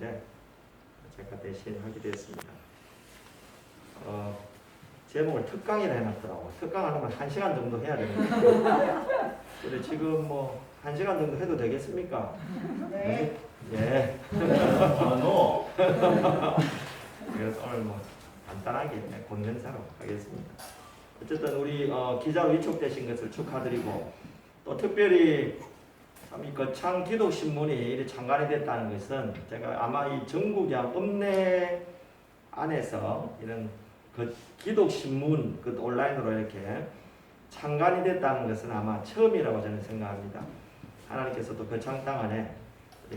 하셨는데 제가 대신 하게 됐습니다. 제목을 특강이라 해놨더라고. 특강 하려면 1시간 정도 해야 되는데 근데 지금 뭐 1시간 정도 해도 되겠습니까? 네. 예. 너. 그래서 오늘 뭐 간단하게 권면사로 하겠습니다. 어쨌든 우리 기자로 위촉되신 것을 축하드리고 또 특별히 참 이 거창 기독신문이 이렇게 창간이 됐다는 것은 제가 아마 이 전국의 읍내 안에서 이런 기독신문 온라인으로 이렇게 창간이 됐다는 것은 아마 처음이라고 저는 생각합니다. 하나님께서도 거창 땅 안에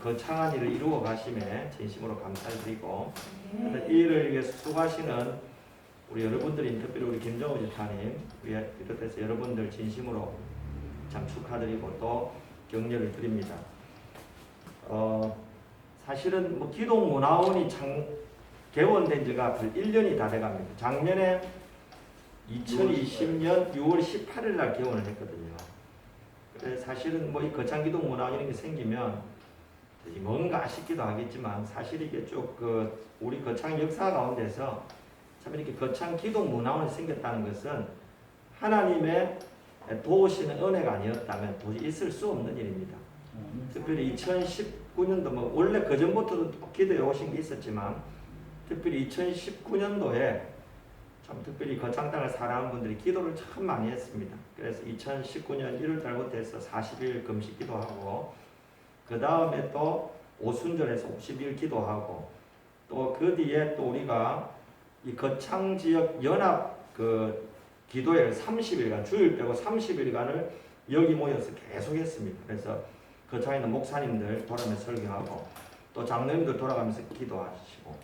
거창한 일을 이루어 가심에 진심으로 감사드리고 이 일을 위해서 수고하시는 우리 여러분들이 특별히 우리 김정우 집사님 비롯해서 여러분들 진심으로 참 축하드리고 또 격려를 드립니다. 사실은 뭐 기독문화원이 개원된 지가 1년이 다 돼갑니다. 작년에 2020년 6월 18일 날 개원을 했거든요. 그래서 사실은 뭐 이 거창 기독문화원 이런 게 생기면 뭔가 싶기도 하겠지만 사실 이게 쭉 우리 거창 역사 가운데서 참 이렇게 거창 기독문화원이 생겼다는 것은 하나님의 도우시는 은혜가 아니었다면 도저히 있을 수 없는 일입니다. 특별히 2019년도 뭐 원래 그 전부터도 기도해 오신 게 있었지만 특별히 2019년도에 참 특별히 거창 땅을 사랑하는 분들이 기도를 참 많이 했습니다. 그래서 2019년 1월 달부터 해서 40일 금식 기도하고 그 다음에 또 오순절에서 50일 기도하고 또 그 뒤에 또 우리가 이 거창 지역 연합 기도회를 30일간 주일 빼고 30일간을 여기 모여서 계속 했습니다. 그래서 거창에 있는 목사님들 돌아가면서 설교하고 또 장로님들 돌아가면서 기도하시고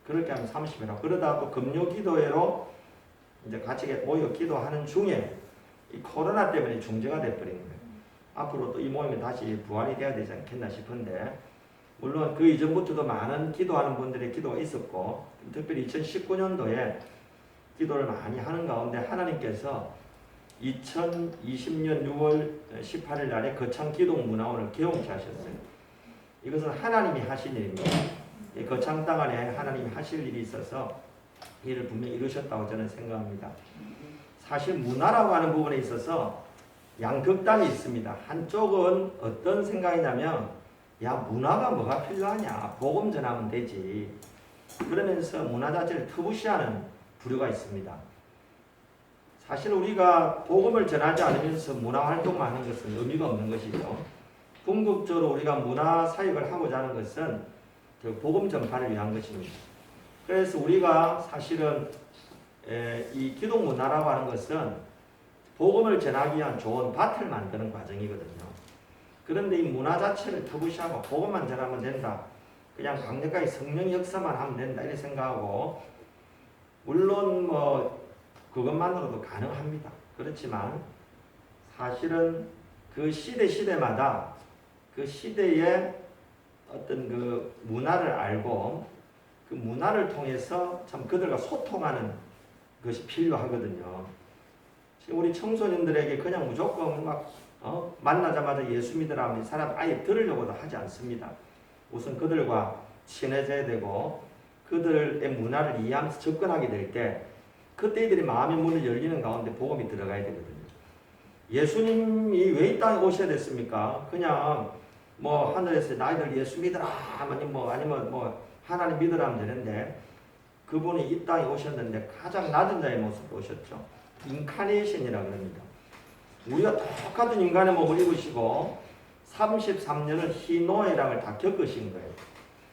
그렇게 하면 30일 하고 그러다가 또 금요 기도회로 이제 같이 모여 기도하는 중에 이 코로나 때문에 중지가 돼버린 거예요. 앞으로 또 이 모임이 다시 부활이 돼야 되지 않겠나 싶은데 물론 그 이전부터도 많은 기도하는 분들의 기도가 있었고 특별히 2019년도에 기도를 많이 하는 가운데 하나님께서 2020년 6월 18일 날에 거창 기독문화원을 개원케 하셨어요. 이것은 하나님이 하신 일입니다. 이 거창 땅 안에 하나님이 하실 일이 있어서 이를 분명히 이루셨다고 저는 생각합니다. 사실 문화라고 하는 부분에 있어서 양극단이 있습니다. 한쪽은 어떤 생각이냐면 야 문화가 뭐가 필요하냐 복음 전하면 되지 그러면서 문화 자체를 터부시하는 부류가 있습니다. 사실 우리가 복음을 전하지 않으면서 문화 활동만 하는 것은 의미가 없는 것이죠. 궁극적으로 우리가 문화 사역을 하고자 하는 것은 그 복음 전파를 위한 것입니다. 그래서 우리가 사실은 이 기독 문화라고 하는 것은 복음을 전하기 위한 좋은 밭을 만드는 과정이거든요. 그런데 이 문화 자체를 터부시하고 복음만 전하면 된다. 그냥 강력하게 성령 역사만 하면 된다. 이렇게 생각하고 물론 뭐 그것만으로도 가능합니다. 그렇지만 사실은 그 시대마다 그 시대의 어떤 그 문화를 알고 그 문화를 통해서 참 그들과 소통하는 것이 필요하거든요. 지금 우리 청소년들에게 그냥 무조건 막 만나자마자 예수 믿으라 하면 사람 아예 들으려고도 하지 않습니다. 우선 그들과 친해져야 되고 그들의 문화를 이해하면서 접근하게 될 때 그때 이들이 마음의 문을 열리는 가운데 복음이 들어가야 되거든요. 예수님이 왜 이 땅에 오셔야 됐습니까? 그냥 뭐 하늘에서 너희들 예수 믿으라 아니면 뭐 하나님 믿으라 하면 되는데 그분이 이 땅에 오셨는데 가장 낮은 자의 모습으로 오셨죠. 인카네이션이라고 합니다. 우리가 똑같은 인간의 몸을 입으시고 33년을 희노애락을 다 겪으신 거예요.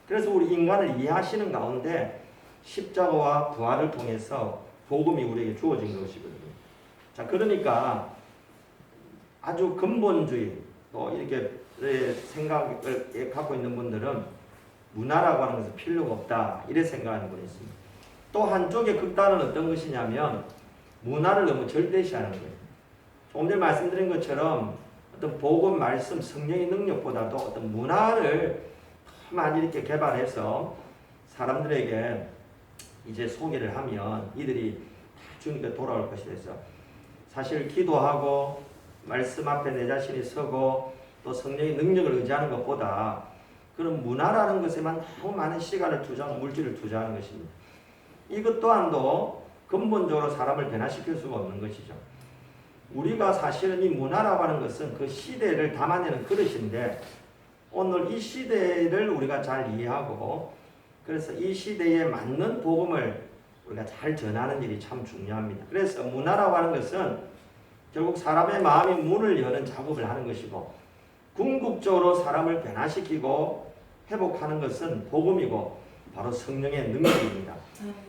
그래서 우리 인간을 이해하시는 가운데 십자가와 부활을 통해서 복음이 우리에게 주어진 것이거든요. 자, 그러니까 아주 근본주의 또 이렇게 생각을 갖고 있는 분들은 문화라고 하는 것은 필요가 없다 이렇게 생각하는 분이 있습니다. 또 한쪽의 극단은 어떤 것이냐면 문화를 너무 절대시하는 거예요. 조금 전에 말씀드린 것처럼 어떤 복음, 말씀, 성령의 능력보다도 어떤 문화를 더 많이 이렇게 개발해서 사람들에게 이제 소개를 하면 이들이 다 주님께 돌아올 것이 돼서 사실 기도하고 말씀 앞에 내 자신이 서고 또 성령의 능력을 의지하는 것보다 그런 문화라는 것에만 너무 많은 시간을 투자하고 물질을 투자하는 것입니다. 이것 또한도 근본적으로 사람을 변화시킬 수가 없는 것이죠. 우리가 사실은 이 문화라고 하는 것은 그 시대를 담아내는 그릇인데 오늘 이 시대를 우리가 잘 이해하고 그래서 이 시대에 맞는 복음을 우리가 잘 전하는 일이 참 중요합니다. 그래서 문화라고 하는 것은 결국 사람의 마음의 문을 여는 작업을 하는 것이고 궁극적으로 사람을 변화시키고 회복하는 것은 복음이고 바로 성령의 능력입니다.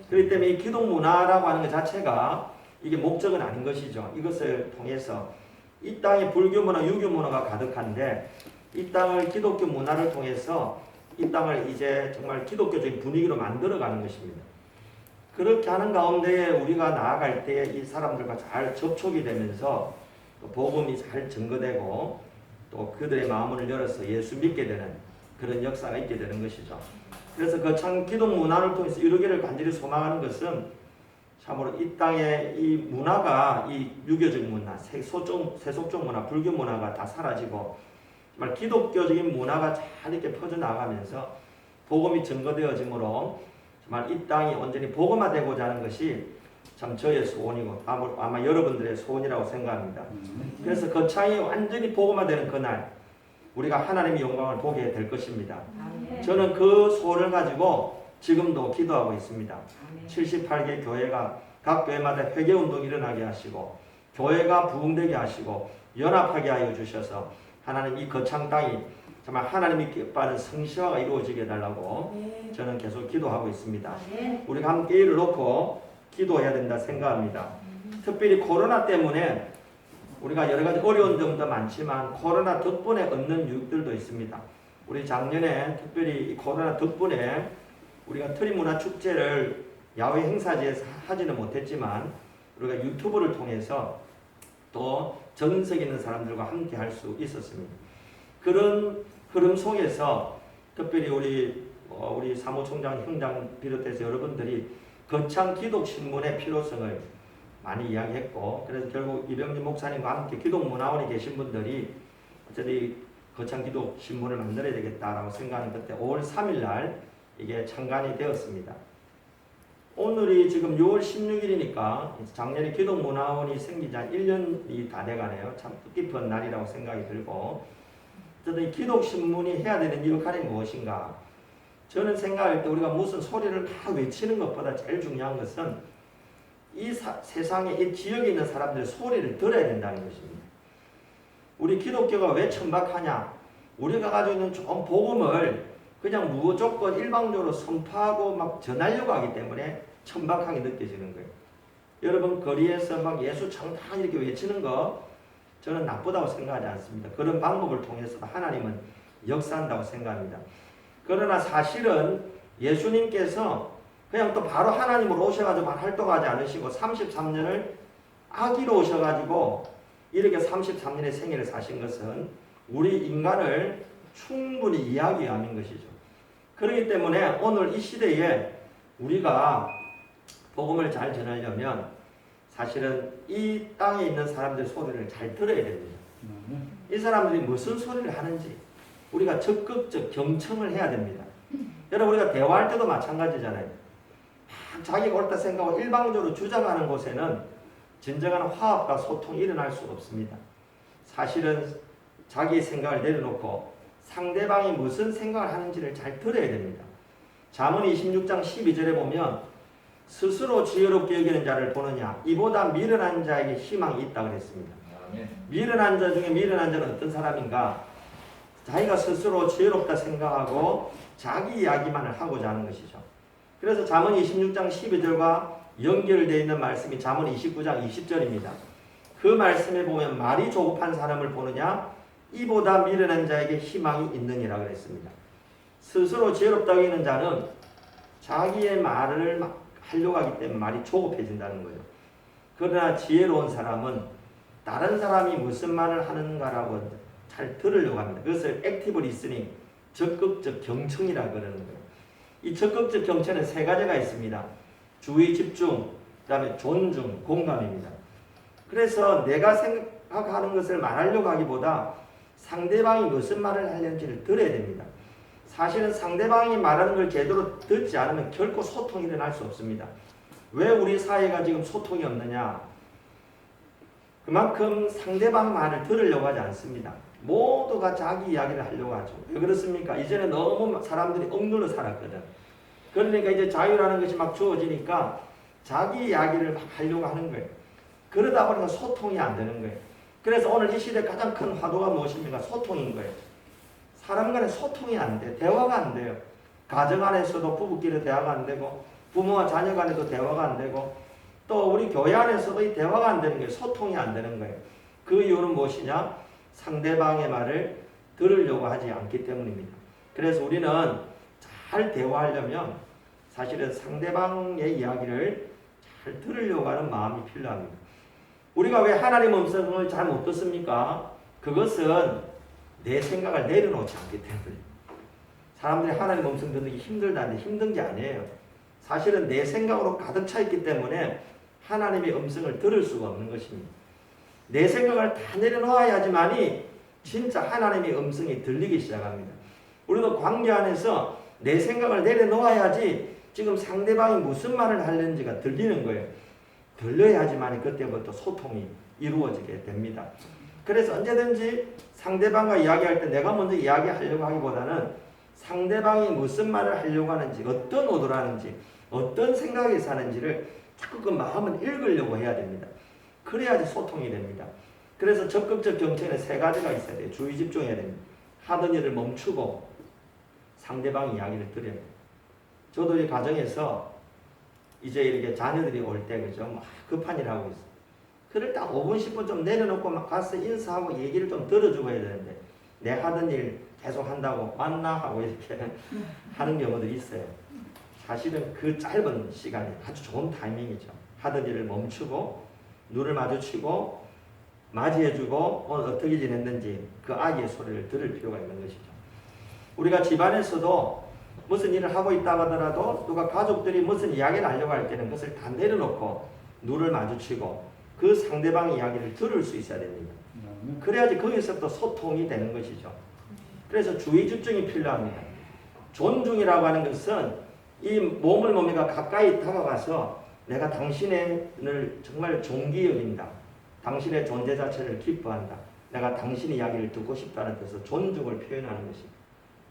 그렇기 때문에 이 기독 문화라고 하는 것 자체가 이게 목적은 아닌 것이죠. 이것을 통해서 이 땅에 불교 문화, 유교 문화가 가득한데 이 땅을 기독교 문화를 통해서 이 땅을 이제 정말 기독교적인 분위기로 만들어가는 것입니다. 그렇게 하는 가운데 우리가 나아갈 때 이 사람들과 잘 접촉이 되면서 복음이 잘 증거되고 또 그들의 마음을 열어서 예수 믿게 되는 그런 역사가 있게 되는 것이죠. 그래서 그 참 기독 문화를 통해서 이루기를 간절히 소망하는 것은 참으로 이 땅의 이 문화가 이 유교적 문화, 세속적 문화, 불교 문화가 다 사라지고 정말 기독교적인 문화가 잘 이렇게 퍼져나가면서 복음이 증거되어지므로 정말 이 땅이 온전히 복음화되고자 하는 것이 참 저의 소원이고 아마 여러분들의 소원이라고 생각합니다. 그래서 거창이 완전히 복음화되는 그날 우리가 하나님의 영광을 보게 될 것입니다. 저는 그 소원을 가지고 지금도 기도하고 있습니다. 78개 교회가 각 교회마다 회개운동이 일어나게 하시고 교회가 부흥되게 하시고 연합하게 하여 주셔서 하나님 이 거창 땅이 정말 하나님이 기뻐하는 성시화가 이루어지게 해달라고 저는 계속 기도하고 있습니다. 우리가 함께 이를 놓고 기도해야 된다 생각합니다. 특별히 코로나 때문에 우리가 여러 가지 어려운 점도 많지만 코로나 덕분에 얻는 유익들도 있습니다. 우리 작년에 특별히 이 코로나 덕분에 우리가 트리문화축제를 야외 행사지에서 하지는 못했지만 우리가 유튜브를 통해서 또 전석 있는 사람들과 함께 할 수 있었습니다. 그런 흐름 속에서 특별히 우리 사무총장, 형장 비롯해서 여러분들이 거창 기독신문의 필요성을 많이 이야기했고 그래서 결국 이병진 목사님과 함께 기독문화원에 계신 분들이 어차피 거창 기독신문을 만들어야 되겠다라고 생각하는 그때 5월 3일 날 이게 창간이 되었습니다. 오늘이 지금 6월 16일이니까 작년에 기독문화원이 생긴 지 한 1년이 다 돼가네요. 참 뜻깊은 날이라고 생각이 들고 어쨌든 기독신문이 해야 되는 역할이 무엇인가? 저는 생각할 때 우리가 무슨 소리를 다 외치는 것보다 제일 중요한 것은 이 세상에 이 지역에 있는 사람들의 소리를 들어야 된다는 것입니다. 우리 기독교가 왜 천박하냐? 우리가 가지고 있는 좋은 복음을 그냥 무조건 일방적으로 선포하고 막 전하려고 하기 때문에 천박하게 느껴지는 거예요. 여러분 거리에서 막 예수 장단 이렇게 외치는 거 저는 나쁘다고 생각하지 않습니다. 그런 방법을 통해서도 하나님은 역사한다고 생각합니다. 그러나 사실은 예수님께서 그냥 또 바로 하나님으로 오셔가지고 활동하지 않으시고 33년을 아기로 오셔가지고 이렇게 33년의 생애를 사신 것은 우리 인간을 충분히 이해하기 위함인 것이죠. 그렇기 때문에 오늘 이 시대에 우리가 복음을 잘 전하려면 사실은 이 땅에 있는 사람들의 소리를 잘 들어야 됩니다. 이 사람들이 무슨 소리를 하는지 우리가 적극적 경청을 해야 됩니다. 여러분 우리가 대화할 때도 마찬가지잖아요. 막 자기가 옳다 생각하고 일방적으로 주장하는 곳에는 진정한 화합과 소통이 일어날 수가 없습니다. 사실은 자기의 생각을 내려놓고 상대방이 무슨 생각을 하는지를 잘 들어야 됩니다. 잠언 26장 12절에 보면 스스로 지혜롭게 여기는 자를 보느냐 이보다 미련한 자에게 희망이 있다고 그랬습니다. 미련한 자 중에 미련한 자는 어떤 사람인가? 자기가 스스로 지혜롭다 생각하고 자기 이야기만을 하고자 하는 것이죠. 그래서 잠언 26장 12절과 연결되어 있는 말씀이 잠언 29장 20절입니다. 그 말씀에 보면 말이 조급한 사람을 보느냐 이보다 미련한 자에게 희망이 있느니라 그랬습니다. 스스로 지혜롭다고 여기는 자는 자기의 말을 막 하려고 하기 때문에 말이 조급해진다는 거예요. 그러나 지혜로운 사람은 다른 사람이 무슨 말을 하는가라고 잘 들으려고 합니다. 그것을 액티브 리스닝, 적극적 경청이라고 그러는 거예요. 이 적극적 경청은 세 가지가 있습니다. 주의, 집중, 그 다음에 존중, 공감입니다. 그래서 내가 생각하는 것을 말하려고 하기보다 상대방이 무슨 말을 하려는지를 들어야 됩니다. 사실은 상대방이 말하는 걸 제대로 듣지 않으면 결코 소통이 일어날 수 없습니다. 왜 우리 사회가 지금 소통이 없느냐? 그만큼 상대방 말을 들으려고 하지 않습니다. 모두가 자기 이야기를 하려고 하죠. 왜 그렇습니까? 이제는 너무 사람들이 억눌러 살았거든. 그러니까 이제 자유라는 것이 막 주어지니까 자기 이야기를 막 하려고 하는 거예요. 그러다 보니까 소통이 안 되는 거예요. 그래서 오늘 이 시대 가장 큰 화두가 무엇입니까? 소통인 거예요. 사람 간에 소통이 안 돼. 대화가 안 돼요. 가정 안에서도 부부끼리 대화가 안 되고 부모와 자녀 간에도 대화가 안 되고 또 우리 교회 안에서도 이 대화가 안 되는 거예요. 소통이 안 되는 거예요. 그 이유는 무엇이냐? 상대방의 말을 들으려고 하지 않기 때문입니다. 그래서 우리는 잘 대화하려면 사실은 상대방의 이야기를 잘 들으려고 하는 마음이 필요합니다. 우리가 왜 하나님 음성을 잘 못 듣습니까? 그것은 내 생각을 내려놓지 않기 때문에. 사람들이 하나님 음성 듣는 게 힘들다는데 힘든 게 아니에요. 사실은 내 생각으로 가득 차 있기 때문에 하나님의 음성을 들을 수가 없는 것입니다. 내 생각을 다 내려놓아야지만이 진짜 하나님의 음성이 들리기 시작합니다. 우리도 관계 안에서 내 생각을 내려놓아야지 지금 상대방이 무슨 말을 하려는지가 들리는 거예요. 들려야지만 그때부터 소통이 이루어지게 됩니다. 그래서 언제든지 상대방과 이야기할 때 내가 먼저 이야기하려고 하기보다는 상대방이 무슨 말을 하려고 하는지, 어떤 의도를 하는지, 어떤 생각이 사는지를 자꾸 그 마음을 읽으려고 해야 됩니다. 그래야지 소통이 됩니다. 그래서 적극적 경청에 세 가지가 있어야 돼요. 주의 집중해야 됩니다. 하던 일을 멈추고 상대방 이야기를 들어야 돼요. 저도 이 가정에서 이제 이렇게 자녀들이 올 때 그죠? 막 급한 일 하고 있어요. 그럴 때 5분, 10분 좀 내려놓고 막 가서 인사하고 얘기를 좀 들어주고 해야 되는데 내 하던 일 계속 한다고 맞나 하고 이렇게 하는 경우들이 있어요. 사실은 그 짧은 시간이 아주 좋은 타이밍이죠. 하던 일을 멈추고 눈을 마주치고 맞이해주고 오늘 어떻게 지냈는지 그 아이의 소리를 들을 필요가 있는 것이죠. 우리가 집안에서도 무슨 일을 하고 있다고 하더라도 누가 가족들이 무슨 이야기를 하려고 할 때는 그것을 다 내려놓고 눈을 마주치고 그 상대방의 이야기를 들을 수 있어야 됩니다. 그래야지 거기서부터 소통이 되는 것이죠. 그래서 주의 집중이 필요합니다. 존중이라고 하는 것은 이 몸과 가까이 다가가서 내가 당신을 정말 존귀 여긴다. 당신의 존재 자체를 기뻐한다. 내가 당신의 이야기를 듣고 싶다는 뜻으로 존중을 표현하는 것입니다.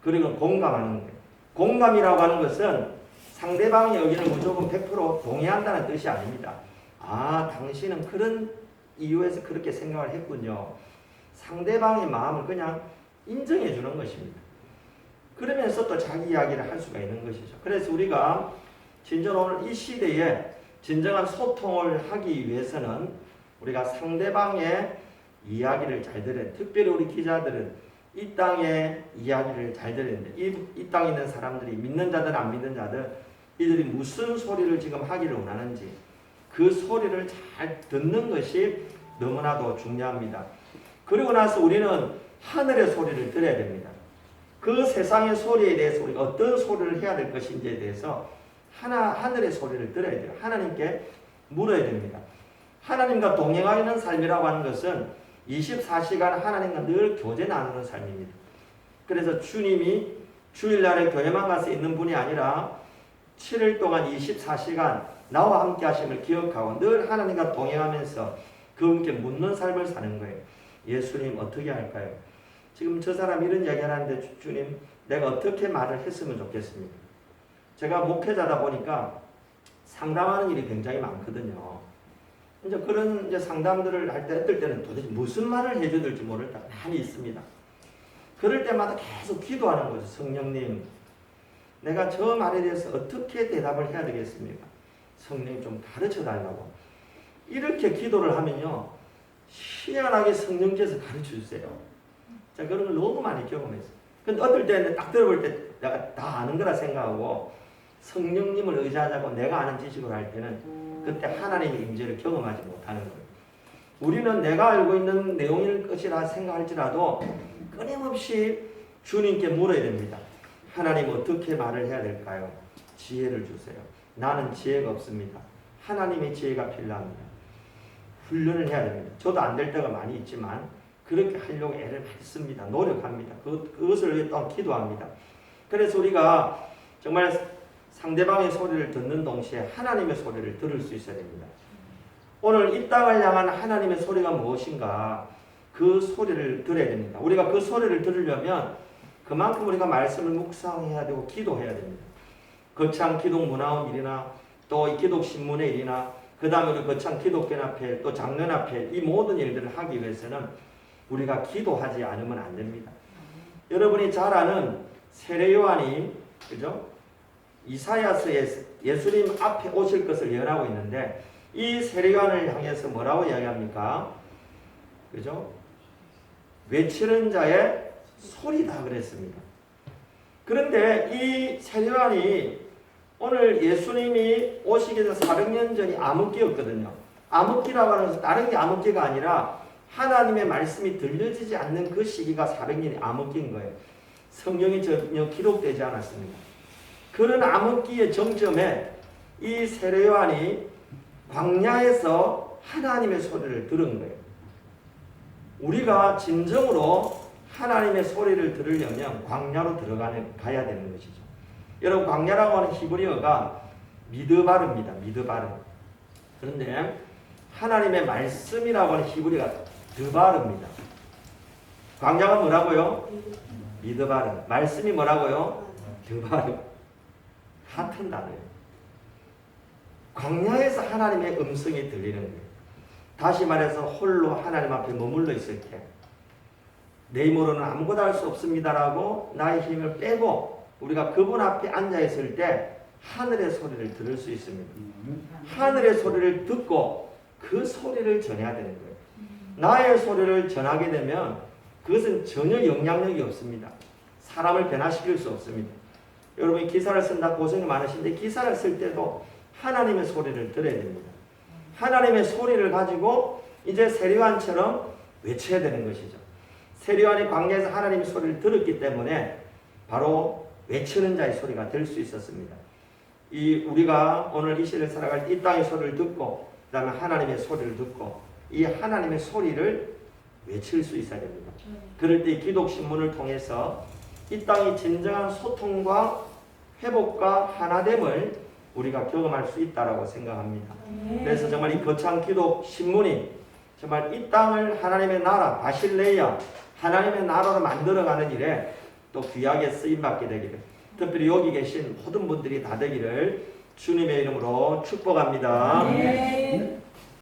그리고 공감하는 거예요. 공감이라고 하는 것은 상대방의 의견을 무조건 100% 동의한다는 뜻이 아닙니다. 아, 당신은 그런 이유에서 그렇게 생각을 했군요. 상대방의 마음을 그냥 인정해 주는 것입니다. 그러면서 또 자기 이야기를 할 수가 있는 것이죠. 그래서 우리가 진정 오늘 이 시대에 진정한 소통을 하기 위해서는 우리가 상대방의 이야기를 잘 들어야 돼요. 특별히 우리 기자들은 이 땅의 이야기를 잘 들어야 됩니다. 이 땅에 있는 사람들이 믿는 자든 안 믿는 자든 이들이 무슨 소리를 지금 하기를 원하는지 그 소리를 잘 듣는 것이 너무나도 중요합니다. 그리고 나서 우리는 하늘의 소리를 들어야 됩니다. 그 세상의 소리에 대해서 우리가 어떤 소리를 해야 될 것인지에 대해서 하늘의 소리를 들어야 돼요. 하나님께 물어야 됩니다. 하나님과 동행하는 삶이라고 하는 것은 24시간 하나님과 늘 교제 나누는 삶입니다. 그래서 주님이 주일날에 교회만 가서 있는 분이 아니라 7일 동안 24시간 나와 함께 하심을 기억하고 늘 하나님과 동행하면서 그분께 묻는 삶을 사는 거예요. 예수님 어떻게 할까요? 지금 저 사람이 이런 이야기 하는데 주님 내가 어떻게 말을 했으면 좋겠습니까? 제가 목회자다 보니까 상담하는 일이 굉장히 많거든요. 이제 그런 이제 상담들을 할 때 어떨 때는 도대체 무슨 말을 해줘야 될지 모를 때가 많이 있습니다. 그럴 때마다 계속 기도하는 거죠. 성령님, 내가 저 말에 대해서 어떻게 대답을 해야 되겠습니까? 성령님 좀 가르쳐 달라고. 이렇게 기도를 하면요. 희한하게 성령께서 가르쳐 주세요. 자, 그런 걸 너무 많이 경험했어요. 근데 어떨 때는 딱 들어볼 때 내가 다 아는 거라 생각하고 성령님을 의지하자고 내가 아는 지식으로 할 때는 그때 하나님의 임재를 경험하지 못하는 거예요. 우리는 내가 알고 있는 내용일 것이라 생각할지라도 끊임없이 주님께 물어야 됩니다. 하나님 어떻게 말을 해야 될까요? 지혜를 주세요. 나는 지혜가 없습니다. 하나님의 지혜가 필요합니다. 훈련을 해야 됩니다. 저도 안 될 때가 많이 있지만 그렇게 하려고 애를 많이 씁니다. 노력합니다. 그것을 위해 또 기도합니다. 그래서 우리가 정말 상대방의 소리를 듣는 동시에 하나님의 소리를 들을 수 있어야 됩니다. 오늘 이 땅을 향한 하나님의 소리가 무엇인가 그 소리를 들어야 됩니다. 우리가 그 소리를 들으려면 그만큼 우리가 말씀을 묵상해야 되고 기도해야 됩니다. 거창 기독 문화원일이나 또 이 기독 신문의 일이나 그 다음에 우리 거창 기독교연합회 또 장로연합회 이 모든 일들을 하기 위해서는 우리가 기도하지 않으면 안 됩니다. 여러분이 잘 아는 세례 요한이 그죠? 이사야서에 예수님 앞에 오실 것을 예언하고 있는데 이 세례 요한을 향해서 뭐라고 이야기합니까? 그죠? 외치는 자의 소리다 그랬습니다. 그런데 이 세례 요한이 오늘 예수님이 오시기 전 400년 전이 암흑기였거든요. 암흑기라고 하는 것은 다른 게 암흑기가 아니라 하나님의 말씀이 들려지지 않는 그 시기가 400년이 암흑기인 거예요. 성경이 전혀 기록되지 않았습니다. 그런 암흑기의 정점에 이 세례 요한이 광야에서 하나님의 소리를 들은 거예요. 우리가 진정으로 하나님의 소리를 들으려면 광야로 가야 되는 것이죠. 여러분 광야라고 하는 히브리어가 미드바르입니다. 미드바르. 그런데 하나님의 말씀이라고 하는 히브리어가 드바르입니다. 광야가 뭐라고요? 미드바르. 말씀이 뭐라고요? 드바르. 같은 단어예요. 광야에서 하나님의 음성이 들리는 거예요. 다시 말해서 홀로 하나님 앞에 머물러 있을 때 내 힘으로는 아무것도 할 수 없습니다라고 나의 힘을 빼고 우리가 그분 앞에 앉아 있을 때 하늘의 소리를 들을 수 있습니다. 하늘의 소리를 듣고 그 소리를 전해야 되는 거예요. 나의 소리를 전하게 되면 그것은 전혀 영향력이 없습니다. 사람을 변화시킬 수 없습니다. 여러분이 기사를 쓴다 고생이 많으신데 기사를 쓸 때도 하나님의 소리를 들어야 됩니다. 하나님의 소리를 가지고 이제 세례 요한처럼 외쳐야 되는 것이죠. 세례 요한이 광야에서 하나님의 소리를 들었기 때문에 바로 외치는 자의 소리가 될 수 있었습니다. 우리가 오늘 이 시대를 살아갈 때 이 땅의 소리를 듣고 그 다음에 하나님의 소리를 듣고 이 하나님의 소리를 외칠 수 있어야 됩니다. 그럴 때 기독신문을 통해서 이 땅의 진정한 소통과 회복과 하나됨을 우리가 경험할 수 있다고 생각합니다. 그래서 정말 이 거창 기독신문이 정말 이 땅을 하나님의 나라 바실레이아 하나님의 나라로 만들어가는 일에 또 귀하게 쓰임받게 되기를 특별히 여기 계신 모든 분들이 다 되기를 주님의 이름으로 축복합니다.